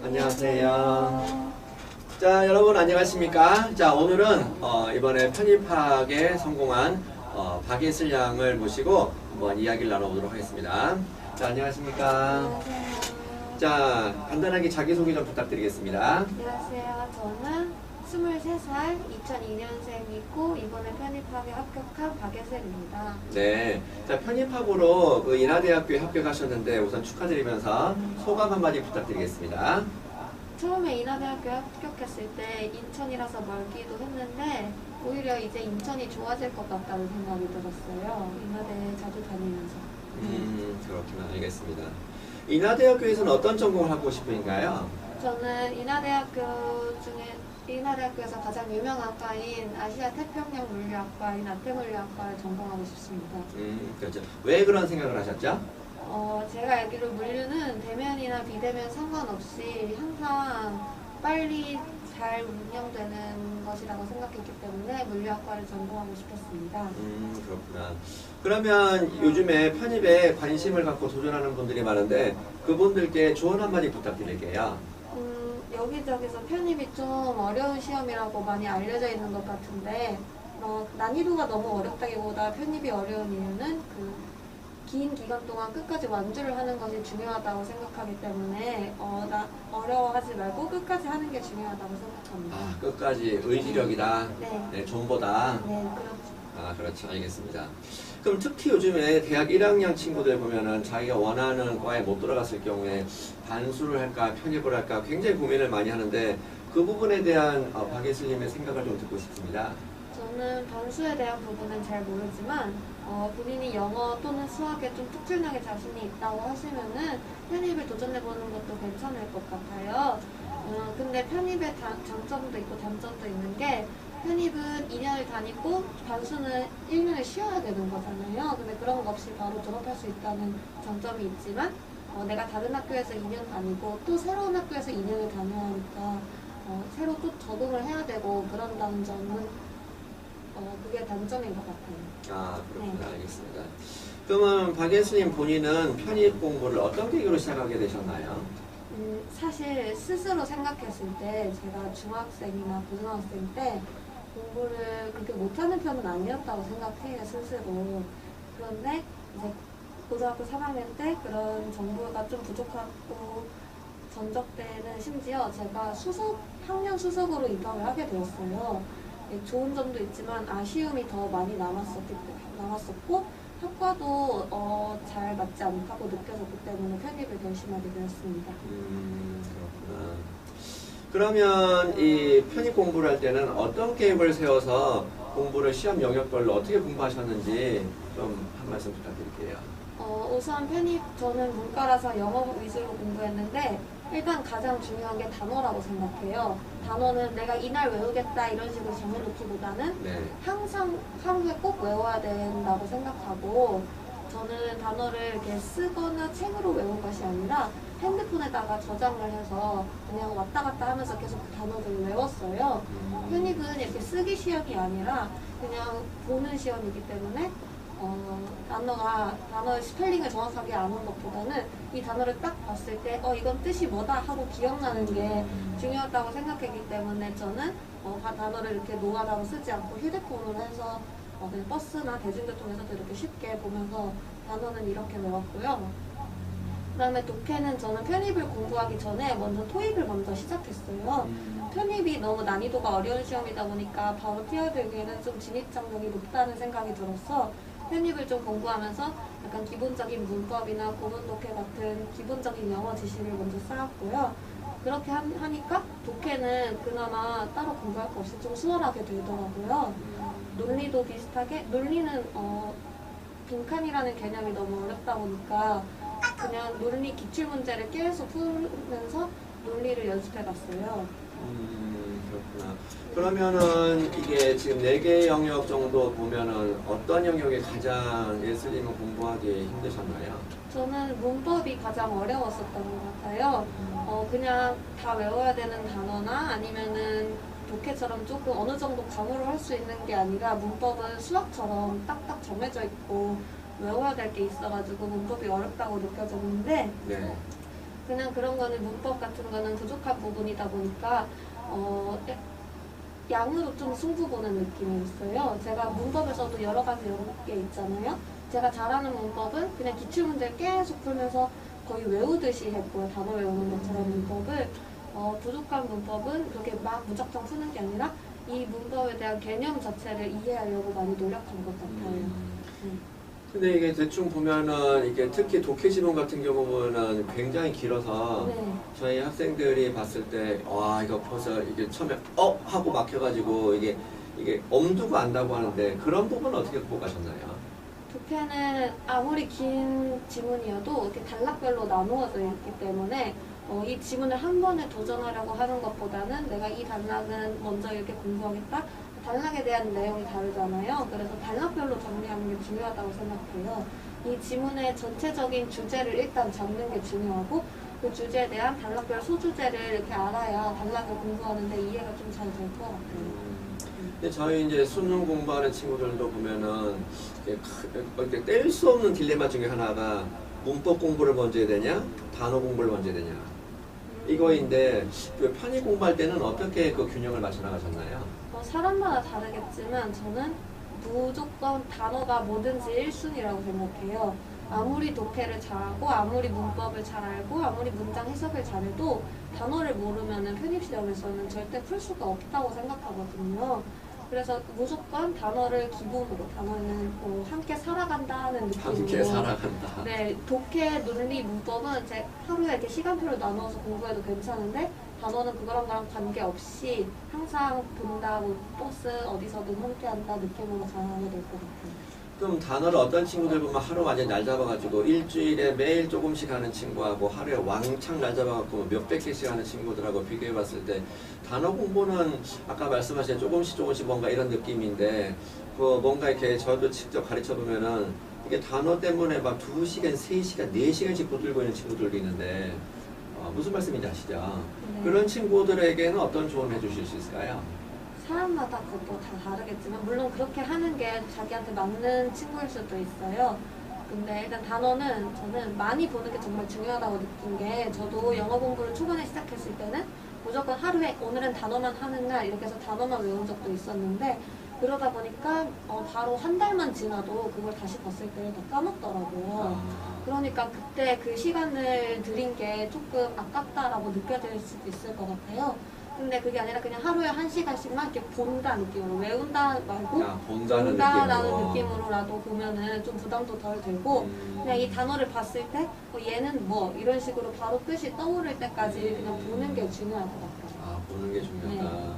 안녕하세요. 자, 여러분 안녕하십니까? 자, 오늘은 이번에 편입학에 성공한 박예슬 양을 모시고 한번 이야기를 나눠보도록 하겠습니다. 자, 안녕하십니까? 안녕하세요. 자, 간단하게 자기소개 좀 부탁드리겠습니다. 안녕하세요. 저는 23살 2002년생이고 이번에 편입학에 합격한 박예슬입니다. 네. 자, 편입학으로 그 인하대학교에 합격하셨는데 우선 축하드리면서 소감 한마디 부탁드리겠습니다. 처음에 인하대학교에 합격했을 때 인천이라서 멀기도 했는데 오히려 이제 인천이 좋아질 것 같다는 생각이 들었어요. 인하대 자주 다니면서. 그렇구나. 알겠습니다. 인하대학교에서는 어떤 전공을 하고 싶으신가요? 저는 인하대학교에서 가장 유명한 학과인 아시아 태평양 물리학과인 아태물리학과를 전공하고 싶습니다. 그렇죠. 왜 그런 생각을 하셨죠? 제가 알기로 물류는 대면이나 비대면 상관없이 항상 빨리 잘 운영되는 것이라고 생각했기 때문에 물류학과를 전공하고 싶었습니다. 그렇구나. 그러면 요즘에 편입에 관심을 갖고 도전하는 분들이 많은데 그분들께 조언 한마디 부탁드릴게요. 여기저기서 편입이 좀 어려운 시험이라고 많이 알려져 있는 것 같은데 난이도가 너무 어렵다기보다 편입이 어려운 이유는 긴 기간 동안 끝까지 완주를 하는 것이 중요하다고 생각하기 때문에 어려워하지 말고 끝까지 하는 게 중요하다고 생각합니다. 끝까지 의지력이다. 네. 존보다. 네, 그렇죠. 그렇죠. 알겠습니다. 그럼 특히 요즘에 대학 1학년 친구들 보면은 자기가 원하는 과에 못 들어갔을 경우에 반수를 할까 편입을 할까 굉장히 고민을 많이 하는데 그 부분에 대한 박예슬님의 생각을 좀 듣고 싶습니다. 저는 반수에 대한 부분은 잘 모르지만 본인이 영어 또는 수학에 좀 특출나게 자신이 있다고 하시면은 편입을 도전해보는 것도 괜찮을 것 같아요. 근데 편입의 장점도 있고 단점도 있는 게 편입은 2년을 다니고 반수는 1년을 쉬어야 되는 거잖아요. 근데 그런 거 없이 바로 졸업할 수 있다는 장점이 있지만 내가 다른 학교에서 2년 다니고 또 새로운 학교에서 2년을 다녀야 하니까 새로 또 적응을 해야 되고 그런다는 점은 그게 단점인 것 같아요. 그렇구나. 네. 알겠습니다. 그러면 박예슬님 본인은 편입 공부를 어떤 계기로 시작하게 되셨나요? 사실 스스로 생각했을 때 제가 중학생이나 고등학생 때 공부를 그렇게 못하는 편은 아니었다고 생각해요, 스스로. 그런데 이제 고등학교 3학년 때 그런 정보가 좀 부족하고 전적 때는 심지어 제가 학년 수석으로 입학을 하게 되었어요. 좋은 점도 있지만 아쉬움이 더 많이 남았었고 학과도 잘 맞지 않다고 느껴졌기 때문에 편입을 결심하게 되었습니다. 그렇구나. 그러면 이 편입 공부를 할 때는 어떤 계획을 세워서 공부를 시험 영역별로 어떻게 공부하셨는지 좀 한 말씀 부탁드릴게요. 우선 저는 문과라서 영어 위주로 공부했는데 일단 가장 중요한 게 단어라고 생각해요. 단어는 내가 이날 외우겠다 이런 식으로 정해놓기보다는 항상 하루에 꼭 외워야 된다고 생각하고 저는 단어를 이렇게 쓰거나 책으로 외운 것이 아니라 핸드폰에다가 저장을 해서 그냥 왔다 갔다 하면서 계속 그 단어들을 외웠어요. 편입은 이렇게 쓰기 시험이 아니라 그냥 보는 시험이기 때문에 단어의 스펠링을 정확하게 아는 것보다는 이 단어를 딱 봤을 때 이건 뜻이 뭐다 하고 기억나는 게 중요하다고 생각했기 때문에 저는 단어를 이렇게 노가다로 쓰지 않고 휴대폰으로 해서 그냥 버스나 대중교통에서도 이렇게 쉽게 보면서 단어는 이렇게 외웠고요. 그 다음에 독해는 저는 편입을 공부하기 전에 먼저 토익을 먼저 시작했어요. 편입이 너무 난이도가 어려운 시험이다 보니까 바로 뛰어들기에는 좀 진입장벽이 높다는 생각이 들어서 편입을 좀 공부하면서 약간 기본적인 문법이나 고문 독해 같은 기본적인 영어 지식을 먼저 쌓았고요. 그렇게 하니까 독해는 그나마 따로 공부할 거 없이 좀 수월하게 되더라고요. 논리도 비슷하게 논리는 빈칸이라는 개념이 너무 어렵다 보니까 그냥 논리 기출문제를 계속 풀면서 논리를 연습해봤어요. 그렇구나. 그러면은 이게 지금 4개 영역 정도 보면은 어떤 영역이 가장 예슬님은 공부하기 힘드셨나요? 저는 문법이 가장 어려웠었던 것 같아요. 그냥 다 외워야 되는 단어나 아니면은 독해처럼 조금 어느 정도 감으로 할 수 있는 게 아니라 문법은 수학처럼 딱딱 정해져 있고 외워야 될 게 있어가지고 문법이 어렵다고 느껴졌는데 그냥 그런 거는 문법 같은 거는 부족한 부분이다 보니까 양으로 좀 승부 보는 느낌이 있어요. 제가 문법에서도 여러 가지 게 있잖아요. 제가 잘하는 문법은 그냥 기출문제를 계속 풀면서 거의 외우듯이 했고요. 단어 외우는 것처럼 문법을 부족한 문법은 그렇게 막 무작정 푸는 게 아니라 이 문법에 대한 개념 자체를 이해하려고 많이 노력한 것 같아요. 근데 이게 대충 보면은 이게 특히 독해 지문 같은 경우는 굉장히 길어서 네. 저희 학생들이 봤을 때 와 이거 벌써 이게 처음에 하고 막혀가지고 이게 엄두가 안다고 하는데 그런 부분 어떻게 극복하셨나요? 독해는 아무리 긴 지문이어도 이렇게 단락별로 나누어져 있기 때문에 이 지문을 한 번에 도전하려고 하는 것보다는 내가 이 단락은 먼저 이렇게 공부하겠다. 단락에 대한 내용이 다르잖아요. 그래서 단락별로 정리하는 게 중요하다고 생각해요. 이 지문의 전체적인 주제를 일단 잡는 게 중요하고 그 주제에 대한 단락별 소주제를 이렇게 알아야 단락을 공부하는데 이해가 좀 잘 될 것 같아요. 근데 저희 이제 수능 공부하는 친구들도 보면은 이렇게 뗄 수 없는 딜레마 중에 하나가 문법 공부를 먼저 해야 되냐, 단어 공부를 먼저 해야 되냐 이거인데 그 편의 공부할 때는 어떻게 그 균형을 맞춰 나가셨나요? 사람마다 다르겠지만 저는 무조건 단어가 뭐든지 1순위라고 생각해요. 아무리 독해를 잘하고 아무리 문법을 잘 알고 아무리 문장 해석을 잘해도 단어를 모르면 편입시험에서는 절대 풀 수가 없다고 생각하거든요. 그래서 무조건 단어를 기본으로 단어는 함께 살아간다는 느낌으로 함께 살아간다. 네, 독해, 논리, 문법은 이제 하루에 이렇게 시간표를 나누어서 공부해도 괜찮은데 단어는 그거랑 관계없이 항상 본다, 뭐 버스 어디서든 함께한다 느낌으로 잘하게 될 것 같아요. 그럼 단어를 어떤 친구들 보면 하루 완전 날 잡아가지고 일주일에 매일 조금씩 하는 친구하고 하루에 왕창 날 잡아갖고 몇백 개씩 하는 친구들하고 비교해봤을 때 단어 공부는 아까 말씀하신 조금씩 뭔가 이런 느낌인데 그 뭔가 이렇게 저도 직접 가르쳐보면은 이게 단어 때문에 막 2시간, 3시간, 4시간씩 붙들고 있는 친구들도 있는데 무슨 말씀인지 아시죠? 네. 그런 친구들에게는 어떤 조언을 해주실 수 있을까요? 사람마다 그것도 다 다르겠지만 물론 그렇게 하는 게 자기한테 맞는 친구일 수도 있어요. 근데 일단 단어는 저는 많이 보는 게 정말 중요하다고 느낀 게 저도 영어 공부를 초반에 시작했을 때는 무조건 하루에 오늘은 단어만 하는 날 이렇게 해서 단어만 외운 적도 있었는데 그러다 보니까 바로 한 달만 지나도 그걸 다시 봤을 때 다 까먹더라고요. 그러니까 그때 그 시간을 들인 게 조금 아깝다라고 느껴질 수도 있을 것 같아요. 근데 그게 아니라 그냥 하루에 1시간씩만 이렇게 본다 느낌으로 외운다 말고 본다라는 느낌으로라도 보면은 좀 부담도 덜 들고 그냥 이 단어를 봤을 때 얘는 뭐 이런 식으로 바로 뜻이 떠오를 때까지 그냥 보는 게 중요할 것 같아요. 보는 게 중요하다. 네.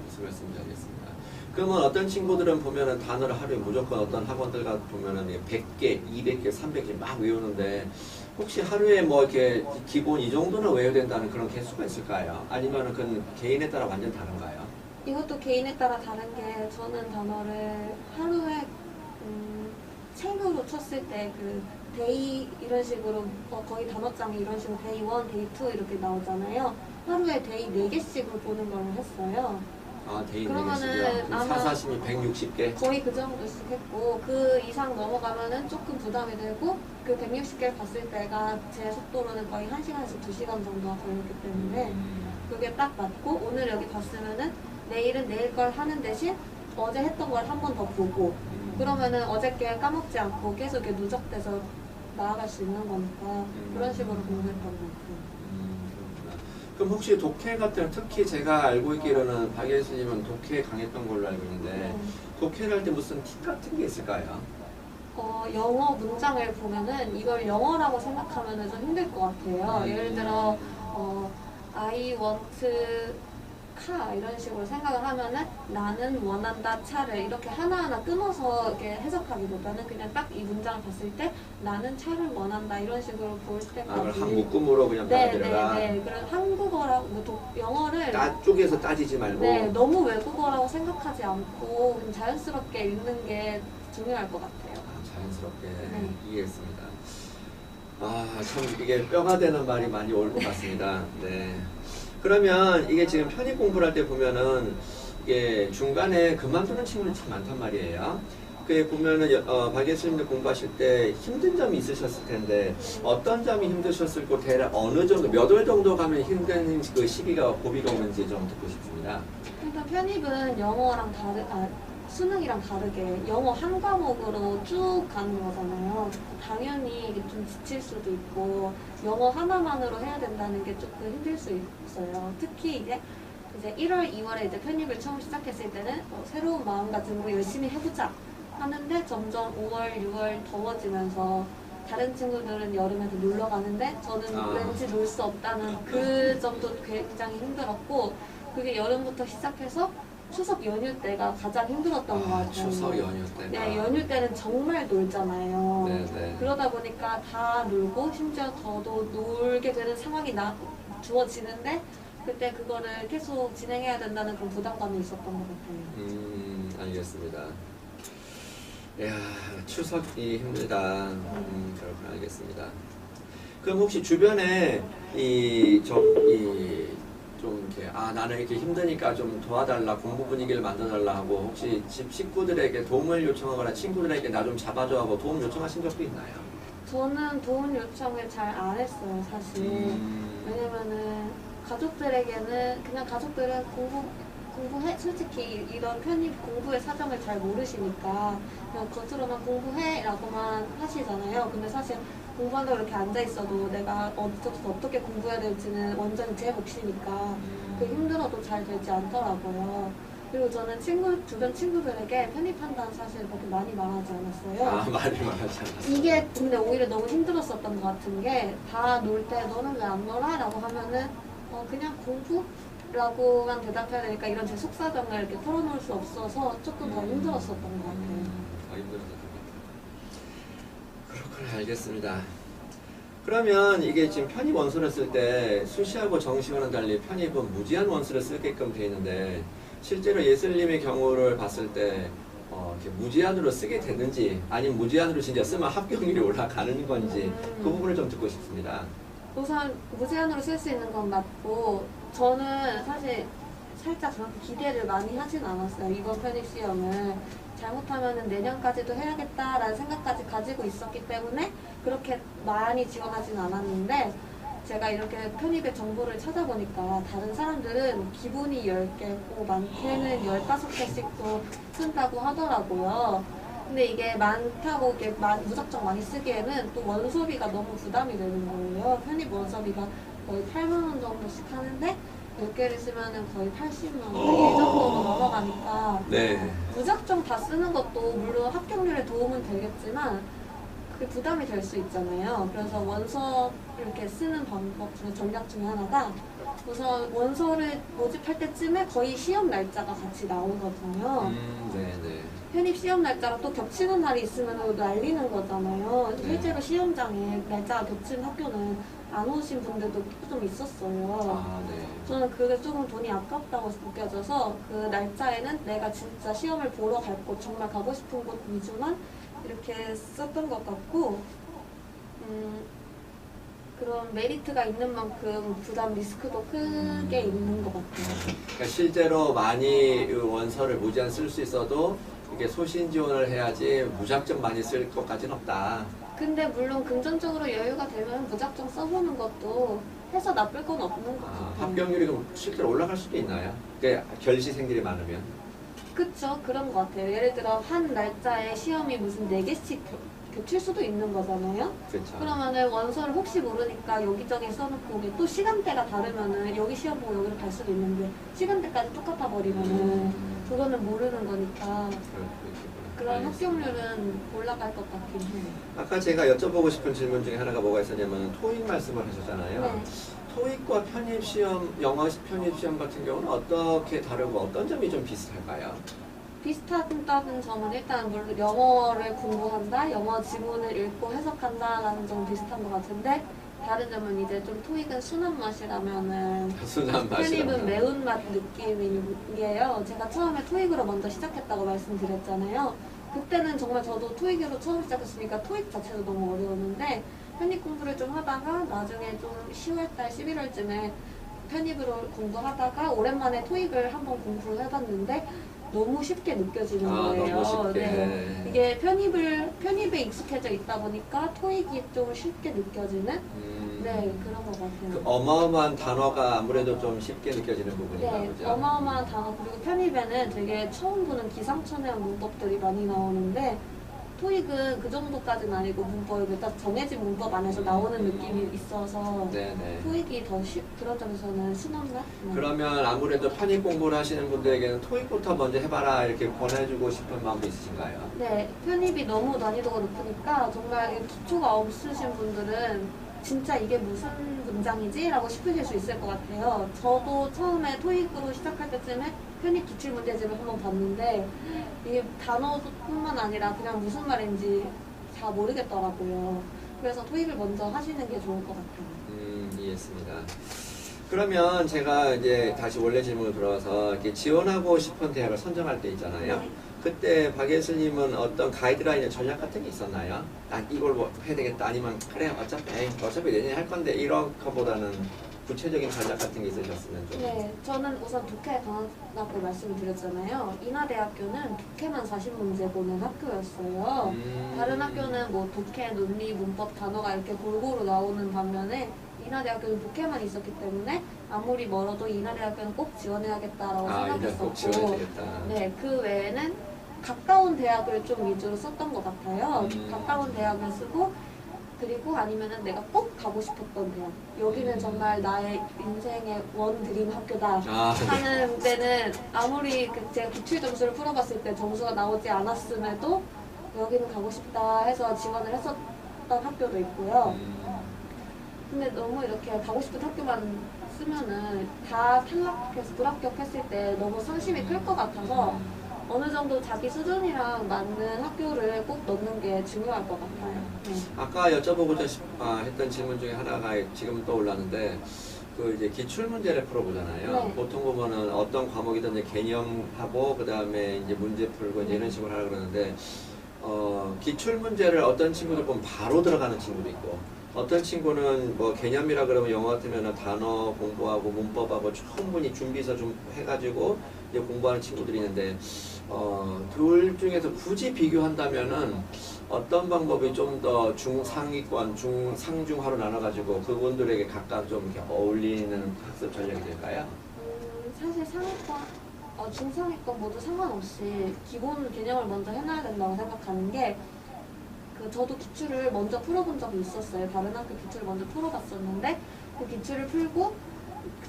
무슨 말씀인지 알겠습니다. 그러면 어떤 친구들은 보면은 단어를 하루에 무조건 어떤 학원들 가서 보면은 100개, 200개, 300개 막 외우는데 혹시 하루에 뭐 이렇게 기본 이 정도는 외워야 된다는 그런 개수가 있을까요? 아니면은 그건 개인에 따라 완전 다른가요? 이것도 개인에 따라 다른 게 저는 단어를 하루에 책으로 쳤을 때 그 데이 이런 식으로 거의 단어장에 이런 식으로 데이 1, 데이 2 이렇게 나오잖아요. 하루에 데이 4개씩을 보는 걸 했어요. 데이 그러면은 4개씩이요? 아마 사사심이 160개? 거의 그 정도씩 했고 그 이상 넘어가면은 조금 부담이 되고 그 160개를 봤을 때가 제 속도로는 거의 1시간에서 2시간 정도가 걸렸기 때문에 그게 딱 맞고 오늘 여기 봤으면은 내일은 내일 걸 하는 대신 어제 했던 걸 한 번 더 보고 그러면은 어저께 까먹지 않고 계속 이렇게 누적돼서 나아갈 수 있는 거니까 그런 식으로 공부했던 것 같아요. 그럼 혹시 독해 같은 특히 제가 알고 있기로는 박예슬 스님은 독해 강했던 걸로 알고 있는데 독해를 할 때 무슨 팁 같은 게 있을까요? 영어 문장을 보면은 이걸 영어라고 생각하면은 좀 힘들 것 같아요. 예를 들어 I want 카 이런 식으로 생각을 하면은 나는 원한다 차를 이렇게 하나하나 끊어서 이렇게 해석하기보다는 그냥 딱 이 문장을 봤을 때 나는 차를 원한다 이런 식으로 볼 때까지 한 묶음으로 그냥 받아들여라. 네. 그래서 한국어라고 영어를 쪼개서 따지지 말고 너무 외국어라고 생각하지 않고 그냥 자연스럽게 읽는 게 중요할 것 같아요. 자연스럽게 이해했습니다. 참 이게 뼈가 되는 말이 많이 올 것 같습니다. 네. 그러면 이게 지금 편입 공부를 할 때 보면은 이게 중간에 그만두는 친구들이 참 많단 말이에요. 그 보면은 박 교수님도 공부하실 때 힘든 점이 있으셨을 텐데 어떤 점이 힘드셨을고 대략 어느 정도 몇 월 정도 가면 힘든 그 시기가 고비가 오는지 좀 듣고 싶습니다. 일단 편입은 영어랑 수능이랑 다르게 영어 한 과목으로 쭉 가는 거잖아요. 당연히 이게 좀 지칠 수도 있고 영어 하나만으로 해야 된다는 게 조금 힘들 수 있어요. 특히 이제 1월, 2월에 이제 편입을 처음 시작했을 때는 새로운 마음가짐으로 열심히 해보자 하는데 점점 5월, 6월 더워지면서 다른 친구들은 여름에도 놀러 가는데 저는 왠지 놀 수 없다는 그 점도 굉장히 힘들었고 그게 여름부터 시작해서 추석 연휴 때가 가장 힘들었던 것 같아요. 추석 연휴 때가. 네, 연휴 때는 정말 놀잖아요. 네네. 그러다 보니까 다 놀고 심지어 저도 놀게 되는 상황이 주어지는데 그때 그거를 계속 진행해야 된다는 그런 부담감이 있었던 것 같아요. 알겠습니다. 이야, 추석이 힘들다. 그렇구나, 알겠습니다. 그럼 혹시 주변에 좀 이렇게 나는 이렇게 힘드니까 좀 도와달라, 공부 분위기를 만들어달라 하고 혹시 집 식구들에게 도움을 요청하거나 친구들에게 나 좀 잡아줘 하고 도움 요청하신 적도 있나요? 저는 도움 요청을 잘 안 했어요, 사실. 왜냐면은 가족들에게는 그냥 가족들은 공부해? 솔직히 이런 편입 공부의 사정을 잘 모르시니까 그냥 겉으로만 공부해 라고만 하시잖아요. 근데 사실 공부한다고 이렇게 앉아있어도 내가 어떻게 공부해야 될지는 완전히 제 몫이니까 그 힘들어도 잘 되지 않더라고요. 그리고 저는 주변 친구들에게 편입한다는 사실을 그렇게 많이 말하지 않았어요. 많이 말하지 않았어요. 이게 근데 오히려 너무 힘들었었던 것 같은 게 다 놀 때 너는 왜 안 놀아? 라고 하면은 그냥 공부? 라고만 대답해야 되니까 이런 제 속사정을 이렇게 털어놓을 수 없어서 조금 더 힘들었었던 것 같아요. 힘들었던 것 같아요. 그렇구나, 알겠습니다. 그러면 이게 지금 편입 원서를 쓸 때 수시하고 정시와는 달리 편입은 무제한 원서를 쓰게끔 되어 있는데 실제로 예슬님의 경우를 봤을 때 이렇게 무제한으로 쓰게 됐는지 아니면 무제한으로 진짜 쓰면 합격률이 올라가는 건지 그 부분을 좀 듣고 싶습니다. 우선 무제한으로 쓸 수 있는 건 맞고 저는 사실 살짝 그렇게 기대를 많이 하진 않았어요. 이번 편입 시험을 잘못하면 내년까지도 해야겠다라는 생각까지 가지고 있었기 때문에 그렇게 많이 지원하진 않았는데 제가 이렇게 편입의 정보를 찾아보니까 다른 사람들은 기본이 10개고 많게는 15개씩도 쓴다고 하더라고요. 근데 이게 많다고 이렇게 무작정 많이 쓰기에는 또 원서비가 너무 부담이 되는 거예요. 편입 원서비가 거의 8만 원 정도씩 하는데 10개를 쓰면은 거의 80만 원, 이 정도로 넘어가니까 네. 무작정 다 쓰는 것도 물론 합격률에 도움은 되겠지만 그게 부담이 될 수 있잖아요. 그래서 원서 이렇게 쓰는 방법 중에 전략 중에 하나가 우선 원서를 모집할 때쯤에 거의 시험 날짜가 같이 나오거든요. 네네. 편입 시험 날짜가 또 겹치는 날이 있으면 날리는 거잖아요. 네. 실제로 시험장에 날짜가 겹친 학교는 안 오신 분들도 좀 있었어요. 네. 저는 그게 조금 돈이 아깝다고 느껴져서 그 날짜에는 내가 진짜 시험을 보러 갈 곳, 정말 가고 싶은 곳 위주만 이렇게 썼던 것 같고 그런 메리트가 있는 만큼 부담 리스크도 크게 있는 것 같아요. 그러니까 실제로 많이 원서를 무제한 쓸 수 있어도 이게 소신 지원을 해야지 무작정 많이 쓸 것까지는 없다. 근데 물론 금전적으로 여유가 되면 무작정 써보는 것도 해서 나쁠 건 없는 것 같아요. 합격률이 그럼 실제로 올라갈 수도 있나요? 결시생들이 많으면? 그쵸, 그런 것 같아요. 예를 들어 한 날짜에 시험이 무슨 4개씩 겹칠 수도 있는 거잖아요. 그렇죠. 그러면은 원서를 혹시 모르니까 여기저기 써놓고 이게 또 시간대가 다르면은 여기 시험 보고 여기로 갈 수도 있는데 시간대까지 똑같아 버리면은 그거는 모르는 거니까 그런 합격률은 올라갈 것 같긴 해요. 아까 제가 여쭤보고 싶은 질문 중에 하나가 뭐가 있었냐면 토익 말씀을 하셨잖아요. 네. 토익과 편입시험, 영어 편입시험 같은 경우는 어떻게 다르고 어떤 점이 좀 비슷할까요? 비슷하다는 점은 일단 물론 영어를 공부한다, 영어 지문을 읽고 해석한다라는 점은 비슷한 것 같은데 다른 점은 이제 좀 토익은 순한 맛이라면은 순한 맛이라면 편입은 매운맛 느낌이에요. 제가 처음에 토익으로 먼저 시작했다고 말씀드렸잖아요. 그때는 정말 저도 토익으로 처음 시작했으니까 토익 자체도 너무 어려웠는데 편입 공부를 좀 하다가 나중에 좀 10월달, 11월쯤에 편입으로 공부하다가 오랜만에 토익을 한번 공부를 해봤는데 너무 쉽게 느껴지는 아, 거예요. 너무 쉽게. 네. 이게 편입에 익숙해져 있다 보니까 토익이 좀 쉽게 느껴지는 네, 그런 것 같아요. 그 어마어마한 단어가 아무래도 좀 쉽게 느껴지는 부분인가 네, 보죠. 어마어마한 단어 그리고 편입에는 되게 처음 보는 기상천외한 문법들이 많이 나오는데 토익은 그 정도까지는 아니고 문법이 딱 정해진 문법 안에서 나오는 느낌이 있어서 네네. 토익이 더 그런 점에서는 순한가? 그러면 아무래도 편입 공부를 하시는 분들에게는 토익부터 먼저 해봐라 이렇게 권해주고 싶은 마음도 있으신가요? 네, 편입이 너무 난이도가 높으니까 정말 기초가 없으신 분들은 진짜 이게 무슨 문장이지? 라고 싶으실 수 있을 것 같아요. 저도 처음에 토익으로 시작할 때쯤에 편입 기출문제집을 한번 봤는데 이게 단어뿐만 아니라 그냥 무슨 말인지 잘 모르겠더라고요. 그래서 토익을 먼저 하시는 게 좋을 것 같아요. 이해했습니다. 그러면 제가 이제 다시 원래 질문으로 돌아와서 이렇게 지원하고 싶은 대학을 선정할 때 있잖아요. 네. 그때 박 예수님은 어떤 가이드라인의 전략 같은 게 있었나요? 난 이걸 뭐 해야 되겠다 아니면 그래 어차피 내년에 할 건데 이런 거보다는 구체적인 전략 같은 게 있으셨으면 좀. 네, 저는 우선 독해 강학을 말씀을 드렸잖아요. 인하대학교는 독해만 40문제 보는 학교였어요. 다른 학교는 뭐 독해, 논리, 문법, 단어가 이렇게 골고루 나오는 반면에 인하대학교는 독해만 있었기 때문에 아무리 멀어도 인하대학교는 꼭 지원해야겠다라고 일단 꼭 지원해야 생각했었고 되겠다. 네, 그 외에는 가까운 대학을 좀 위주로 썼던 것 같아요. 가까운 대학을 쓰고 그리고 아니면은 내가 꼭 가고 싶었던 대학. 여기는 정말 나의 인생의 원드림 학교다 하는 데는 아무리 제가 기출 점수를 풀어봤을 때 점수가 나오지 않았음에도 여기는 가고 싶다 해서 지원을 했었던 학교도 있고요. 근데 너무 이렇게 가고 싶은 학교만 쓰면은 다 탈락해서 불합격했을 때 너무 상심이 클 것 같아서 어느 정도 자기 수준이랑 맞는 학교를 꼭 넣는 게 중요할 것 같아요. 네. 아까 여쭤보고자 했던 질문 중에 하나가 지금 떠올랐는데 그 이제 기출 문제를 풀어보잖아요. 네. 보통 보면은 어떤 과목이든 이제 개념하고 그 다음에 이제 문제 풀고 이제 이런 식으로 하라 그러는데 기출 문제를 어떤 친구들 보면 바로 들어가는 친구도 있고 어떤 친구는 뭐 개념이라 그러면 영어 같으면 단어 공부하고 문법하고 충분히 준비서 좀 해가지고 이제 공부하는 친구들이 있는데 둘 중에서 굳이 비교한다면은 어떤 방법이 좀 더 중상위권, 중상중하로 나눠가지고 그분들에게 각각 좀 이렇게 어울리는 학습 전략이 될까요? 사실 상위권, 중상위권 모두 상관없이 기본 개념을 먼저 해놔야 된다고 생각하는 게 저도 기출을 먼저 풀어본 적이 있었어요. 다른 학교 기출을 먼저 풀어봤었는데 그 기출을 풀고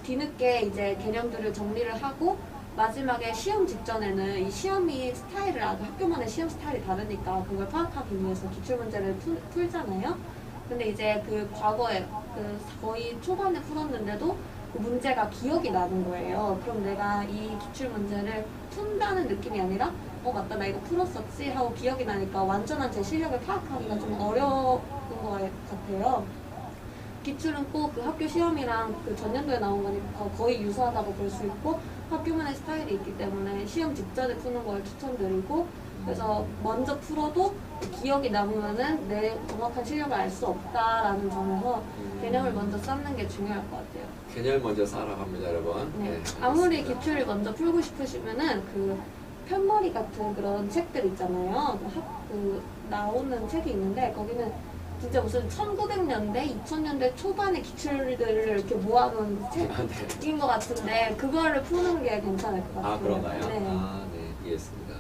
뒤늦게 이제 개념들을 정리를 하고 마지막에 시험 직전에는 이 시험이 스타일을 학교만의 시험 스타일이 다르니까 그걸 파악하기 위해서 기출 문제를 풀잖아요. 근데 이제 그 과거에 거의 초반에 풀었는데도 그 문제가 기억이 나는 거예요. 그럼 내가 이 기출 문제를 푼다는 느낌이 아니라 맞다 나 이거 풀었었지 하고 기억이 나니까 완전한 제 실력을 파악하기가 좀 어려운 것 같아요. 기출은 꼭 그 학교 시험이랑 그 전년도에 나온 거니까 거의 유사하다고 볼 수 있고 학교만의 스타일이 있기 때문에 시험 직전에 푸는 걸 추천드리고 그래서 먼저 풀어도 기억이 남으면은 내 정확한 실력을 알 수 없다라는 점에서 개념을 먼저 쌓는 게 중요할 것 같아요. 개념을 먼저 쌓으라고 합니다, 여러분. 네. 네, 아무리 알겠습니다. 기출을 먼저 풀고 싶으시면은 편머리 같은 그런 책들 있잖아요. 나오는 책이 있는데 거기는 진짜 무슨 1900년대, 2000년대 초반의 기출들을 이렇게 모아놓은 책인 것 같은데 그거를 푸는 게 괜찮을 것 같아요. 그런가요? 네. 네, 이해했습니다.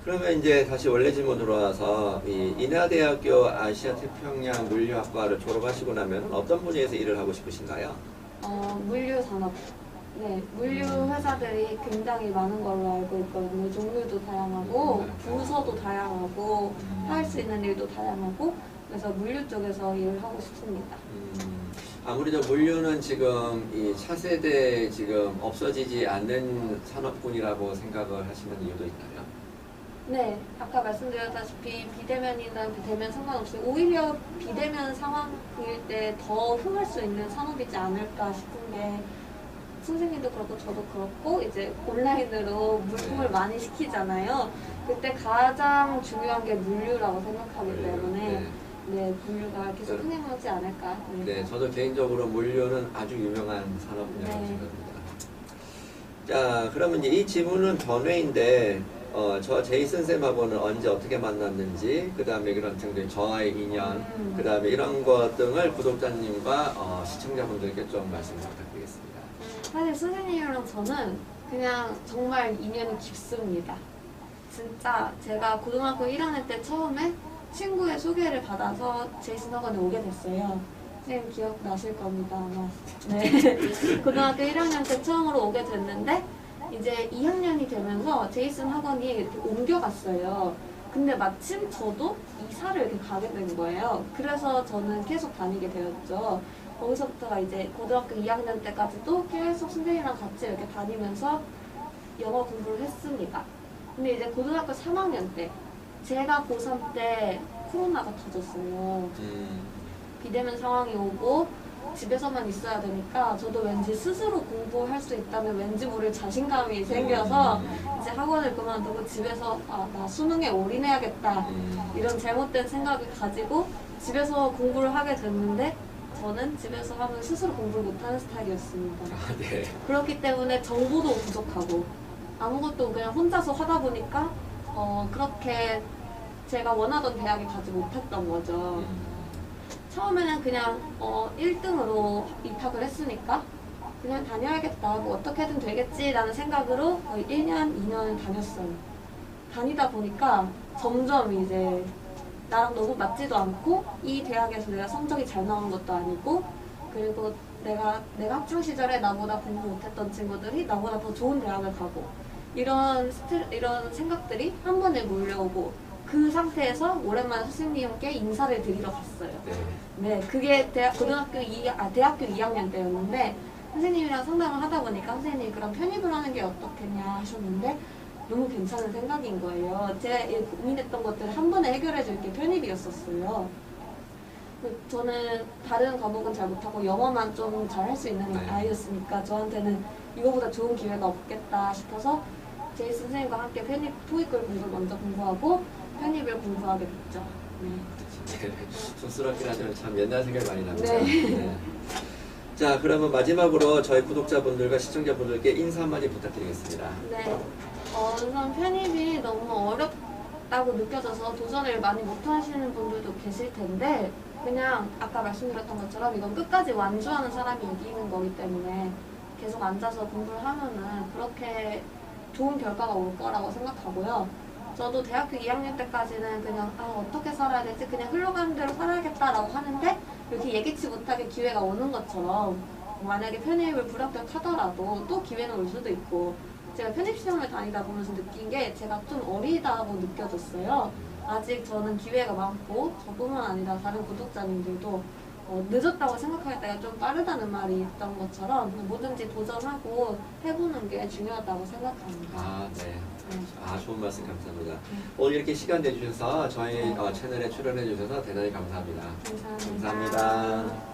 그러면 이제 다시 원래 질문 들어와서 이 인하대학교 아시아태평양 물류학과를 졸업하시고 나면 어떤 분야에서 일을 하고 싶으신가요? 물류산업. 네, 물류 회사들이 굉장히 많은 걸로 알고 있거든요. 종류도 다양하고, 부서도 다양하고, 할 수 있는 일도 다양하고, 그래서 물류 쪽에서 일을 하고 싶습니다. 아무래도 물류는 지금 이 차세대 지금 없어지지 않는 산업군이라고 생각을 하시는 이유도 있나요? 네, 아까 말씀드렸다시피 비대면이나 비대면 상관없이 오히려 비대면 상황일 때 더 흥할 수 있는 산업이지 않을까 싶은 게 선생님도 그렇고 저도 그렇고 이제 온라인으로 물품을 많이 시키잖아요. 그때 가장 중요한 게 물류라고 생각하기 때문에 네, 물류가 계속 흥행하지 않을까. 네, 저도 개인적으로 물류는 아주 유명한 산업 분야라고 네. 생각합니다. 자, 그러면 이제 이 질문은 번외인데, 저 제이슨 쌤하고는 언제 어떻게 만났는지, 그 다음에 그런 등등 저와의 인연, 그 다음에 이런 것 등을 구독자님과 시청자분들께 좀 말씀 부탁드리겠습니다. 사실 선생님이랑 저는 그냥 정말 인연이 깊습니다. 진짜 제가 고등학교 1학년 때 처음에 친구의 소개를 받아서 제이슨 학원에 오게 됐어요. 선생님 기억나실 겁니다, 아마. 네. 고등학교 1학년 때 처음으로 오게 됐는데, 이제 2학년이 되면서 제이슨 학원이 이렇게 옮겨갔어요. 근데 마침 저도 이사를 이렇게 가게 된 거예요. 그래서 저는 계속 다니게 되었죠. 거기서부터가 이제 고등학교 2학년 때까지도 계속 선생님이랑 같이 이렇게 다니면서 영어 공부를 했습니다. 근데 이제 고등학교 3학년 때, 제가 고3 때 코로나가 터졌어요. 비대면 상황이 오고 집에서만 있어야 되니까 저도 왠지 스스로 공부할 수 있다는 왠지 모를 자신감이 생겨서 이제 학원을 그만두고 집에서 나 수능에 올인해야겠다 이런 잘못된 생각을 가지고 집에서 공부를 하게 됐는데 저는 집에서 하면 스스로 공부를 못하는 스타일이었습니다. 아, 네. 그렇기 때문에 정보도 부족하고 아무것도 그냥 혼자서 하다 보니까 그렇게 제가 원하던 대학에 가지 못했던 거죠. 처음에는 그냥 1등으로 입학을 했으니까 그냥 다녀야겠다, 뭐 어떻게든 되겠지라는 생각으로 거의 1년, 2년을 다녔어요. 다니다 보니까 점점 이제 나랑 너무 맞지도 않고 이 대학에서 내가 성적이 잘 나오는 것도 아니고 그리고 내가 학창 시절에 나보다 공부 못했던 친구들이 나보다 더 좋은 대학을 가고 이런 생각들이 한 번에 몰려오고 그 상태에서 오랜만에 선생님께 인사를 드리러 갔어요. 네, 그게 대학교 2학년 때였는데 선생님이랑 상담을 하다 보니까 선생님이 그럼 편입을 하는 게 어떻겠냐 하셨는데 너무 괜찮은 생각인 거예요. 제가 고민했던 것들을 한 번에 해결해 줄 게 편입이었었어요. 저는 다른 과목은 잘 못하고 영어만 좀 잘 할 수 있는 아이였으니까 저한테는 이거보다 좋은 기회가 없겠다 싶어서 제이슨 선생님과 함께 편입 토익을 먼저 공부하고 편입을 공부하게 됐죠. 네. 촌스럽긴 하지만 참 옛날 생각이 많이 납니다. 네. 네. 자, 그러면 마지막으로 저희 구독자분들과 시청자분들께 인사 한마디 부탁드리겠습니다. 네. 우선 편입이 너무 어렵다고 느껴져서 도전을 많이 못하시는 분들도 계실 텐데 그냥 아까 말씀드렸던 것처럼 이건 끝까지 완주하는 사람이 이기는 거기 때문에 계속 앉아서 공부를 하면은 그렇게 좋은 결과가 올 거라고 생각하고요. 저도 대학교 2학년 때까지는 그냥 어떻게 살아야 되지? 그냥 흘러가는 대로 살아야겠다라고 하는데 이렇게 예기치 못하게 기회가 오는 것처럼 만약에 편입을 불합격하더라도 또 기회는 올 수도 있고 제가 편입시험을 다니다 보면서 느낀 게 제가 좀 어리다고 느껴졌어요. 아직 저는 기회가 많고 저뿐만 아니라 다른 구독자님들도 늦었다고 생각할 때가 좀 빠르다는 말이 있던 것처럼 뭐든지 도전하고 해보는 게 중요하다고 생각합니다. 아, 네. 네. 좋은 말씀 감사합니다. 오늘 이렇게 시간 내주셔서 저희 채널에 출연해 주셔서 대단히 감사합니다. 감사합니다. 감사합니다.